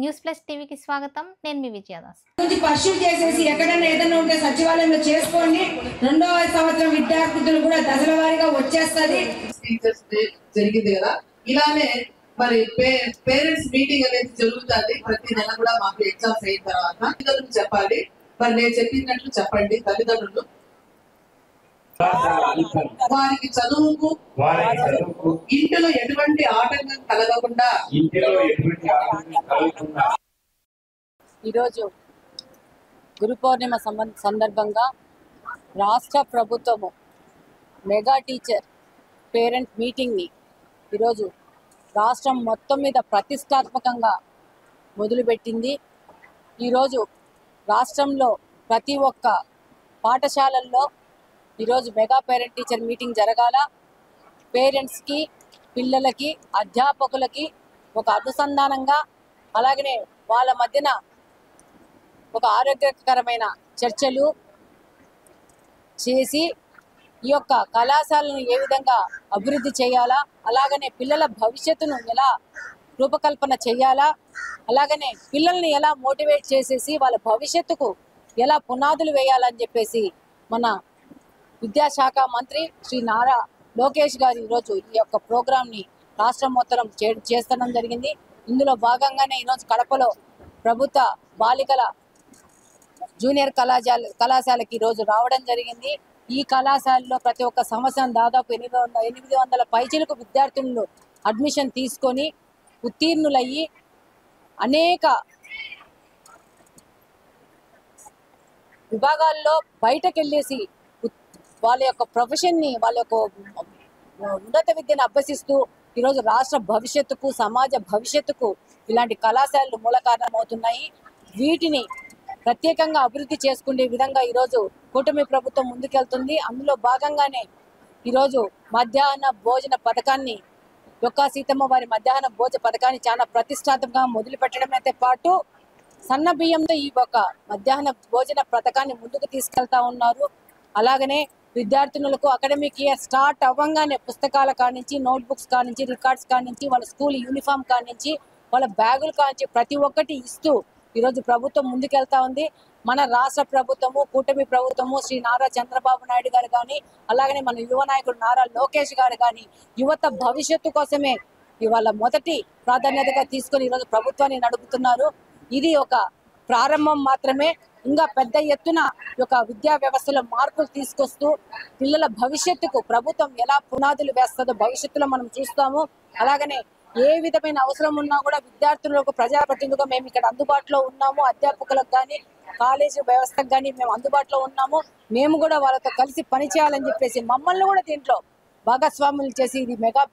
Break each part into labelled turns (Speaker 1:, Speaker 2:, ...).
Speaker 1: News plus టీవీకి స్వాగతం. నేను మీ విజయదాస్.
Speaker 2: పర్సూ చేసేసి ఎక్కడైనా ఏదైనా ఉంటే సచివాలయంలో చేసుకోండి. రెండవ సంవత్సరం విద్యార్థులు కూడా దశల వారీగా వచ్చేస్తుంది.
Speaker 3: టీచర్స్ డే జరిగింది కదా, ఇలానే మరి పేరెంట్స్ మీటింగ్ అనేది జరుగుతుంది ప్రతి నెల కూడా. మాకు ఎగ్జామ్స్ అయిన తర్వాత తల్లిదండ్రులు చెప్పాలి, మరి నేను చెప్పినట్లు చెప్పండి. తల్లిదండ్రులు వారికి చదువుకు ఇంటిలో ఎటువంటి ఆటంకం కలగకుండా
Speaker 4: ఈరోజు గురు పౌర్ణిమ సందర్భంగా రాష్ట్ర ప్రభుత్వము మెగా టీచర్ పేరెంట్ మీటింగ్ని ఈరోజు రాష్ట్రం మొత్తం మీద ప్రతిష్టాత్మకంగా మొదలుపెట్టింది. ఈరోజు రాష్ట్రంలో ప్రతి ఒక్క పాఠశాలల్లో ఈరోజు మెగా పేరెంట్ టీచర్ మీటింగ్ జరగాల. పేరెంట్స్కి, పిల్లలకి, అధ్యాపకులకి ఒక అనుసంధానంగా, అలాగనే వాళ్ళ మధ్యన ఒక ఆరోగ్యకరమైన చర్చలు చేసి ఈ యొక్క కళాశాలను ఏ విధంగా అభివృద్ధి చేయాలా, అలాగనే పిల్లల భవిష్యత్తును ఎలా రూపకల్పన చేయాలా, అలాగనే పిల్లల్ని ఎలా మోటివేట్ చేసేసి వాళ్ళ భవిష్యత్తుకు ఎలా పునాదులు వేయాలని చెప్పేసి మన విద్యాశాఖ మంత్రి శ్రీ నారా లోకేష్ గారు ఈరోజు ఈ యొక్క ప్రోగ్రామ్ని రాష్ట్రం మొత్తం చేస్తడం జరిగింది. ఇందులో భాగంగానే ఈరోజు కడపలో ప్రభుత్వ బాలికల జూనియర్ కళాశాలకి ఈరోజు రావడం జరిగింది. ఈ కళాశాలలో ప్రతి ఒక్క సంవత్సరం దాదాపు 800 పైచిలకు విద్యార్థులు అడ్మిషన్ తీసుకొని ఉత్తీర్ణులయ్యి అనేక విభాగాల్లో బయటకెళ్ళేసి వాళ్ళ యొక్క ప్రొఫెషన్ని, వాళ్ళ యొక్క ఉన్నత విద్యను అభ్యసిస్తూ ఈరోజు రాష్ట్ర భవిష్యత్తుకు, సమాజ భవిష్యత్తుకు ఇలాంటి కళాశాలలు మూల కారణమవుతున్నాయి. వీటిని ప్రత్యేకంగా అభివృద్ధి చేసుకునే విధంగా ఈరోజు కూటమి ప్రభుత్వం ముందుకెళ్తుంది. అందులో భాగంగానే ఈరోజు మధ్యాహ్న భోజన పథకాన్ని, యొక్క సీతమ్మ వారి మధ్యాహ్న భోజన పథకాన్ని చాలా ప్రతిష్టాత్మకంగా మొదలుపెట్టడంతో పాటు సన్న బియ్యంతో ఈ యొక్క మధ్యాహ్న భోజన పథకాన్ని ముందుకు తీసుకెళ్తా ఉన్నారు. అలాగనే విద్యార్థినులకు అకాడమిక్ ఇయర్ స్టార్ట్ అవ్వగానే పుస్తకాల కానించి, నోట్బుక్స్ కానించి, రికార్డ్స్ కానించి, వాళ్ళ స్కూల్ యూనిఫామ్ కానించి, వాళ్ళ బ్యాగులు కానించి ప్రతి ఒక్కటి ఇస్తూ ఈరోజు ప్రభుత్వం ముందుకెళ్తా ఉంది. మన రాష్ట్ర ప్రభుత్వము, కూటమి ప్రభుత్వము, శ్రీ నారా చంద్రబాబు నాయుడు గారు కానీ, అలాగనే మన యువ నాయకుడు నారా లోకేష్ గారు కానీ యువత భవిష్యత్తు కోసమే ఇవాళ మొదటి ప్రాధాన్యతగా తీసుకొని ఈరోజు ప్రభుత్వాన్ని నడుపుతున్నారు. ఇది ఒక ప్రారంభం మాత్రమే. ఇంకా పెద్ద ఎత్తున ఒక విద్యా వ్యవస్థలో మార్పులు తీసుకొస్తూ పిల్లల భవిష్యత్తుకు ప్రభుత్వం ఎలా పునాదులు వేస్తుందో భవిష్యత్తులో మనం చూస్తాము. అలాగనే ఏ విధమైన అవసరం ఉన్నా కూడా విద్యార్థులకు, ప్రజాప్రతినిధులుగా మేము ఇక్కడ అందుబాటులో ఉన్నాము. అధ్యాపకులకు కానీ, కాలేజీ వ్యవస్థకు కానీ మేము అందుబాటులో ఉన్నాము. మేము కూడా వాళ్ళతో కలిసి పనిచేయాలని చెప్పేసి మమ్మల్ని కూడా దీంట్లో భాగస్వాములు చేసి ఇది మెగా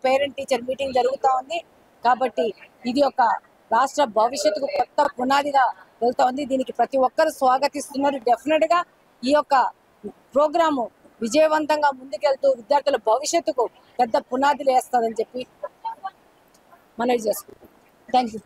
Speaker 4: పేరెంట్ టీచర్ మీటింగ్ జరుగుతూ ఉంది. కాబట్టి ఇది ఒక రాష్ట్ర భవిష్యత్తుకు కొత్త పునాదిగా వెళ్తా ఉంది. దీనికి ప్రతి ఒక్కరు స్వాగతిస్తున్నారు. డెఫినెట్గా ఈ యొక్క ప్రోగ్రాము విజయవంతంగా ముందుకెళ్తూ విద్యార్థుల భవిష్యత్తుకు పెద్ద పునాదులు వేస్తుందని చెప్పి మనవి చేసుకుంటాం. Thank you.